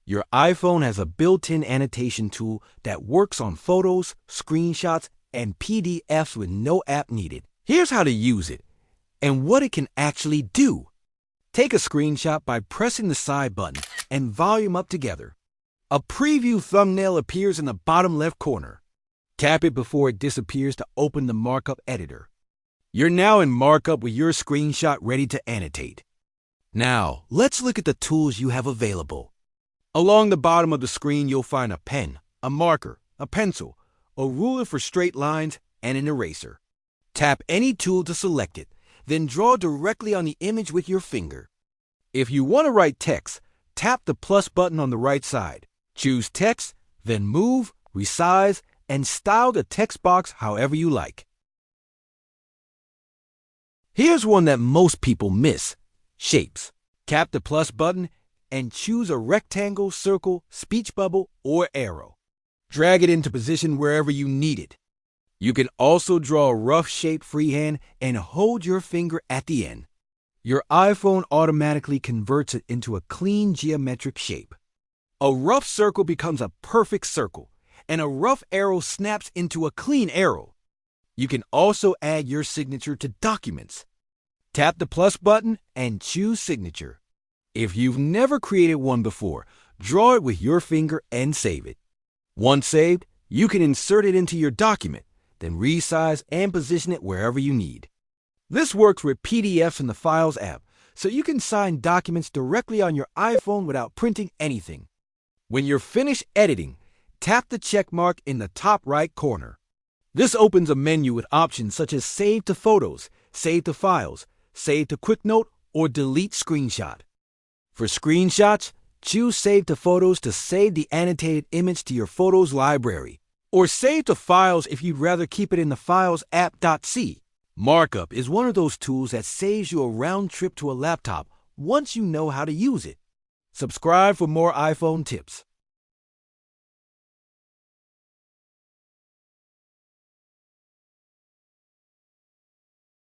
Your iPhone has a built-in annotation tool that works on photos, screenshots, and PDFs with no app needed. Here's how to use it and what it can actually do. Take a screenshot by pressing the side button and volume up together. A preview thumbnail appears in the bottom left corner. Tap it before it disappears to open the Markup editor. You're now in Markup with your screenshot ready to annotate. Now, let's look at the tools you have available. Along the bottom of the screen, you'll find a pen, a marker, a pencil, a ruler for straight lines, and an eraser. Tap any tool to select it, then draw directly on the image with your finger. If you want to write text, tap the plus button on the right side. Choose text, then move, resize, and style the text box however you like. Here's one that most people miss: shapes. Tap the plus button and choose a rectangle, circle, speech bubble, or arrow. Drag it into position wherever you need it. You can also draw a rough shape freehand and hold your finger at the end. Your iPhone automatically converts it into a clean geometric shape. A rough circle becomes a perfect circle, and a rough arrow snaps into a clean arrow. You can also add your signature to documents. Tap the plus button and choose signature. If you've never created one before, draw it with your finger and save it. Once saved, you can insert it into your document, then resize and position it wherever you need. This works with PDFs in the Files app, so you can sign documents directly on your iPhone without printing anything. When you're finished editing, tap the check mark in the top right corner. This opens a menu with options such as Save to Photos, Save to Files, Save to Quick Note, or Delete Screenshot. For screenshots, choose Save to Photos to save the annotated image to your Photos library, or Save to Files if you'd rather keep it in the Files app.c. Markup is one of those tools that saves you a round trip to a laptop once you know how to use it. Subscribe for more iPhone tips.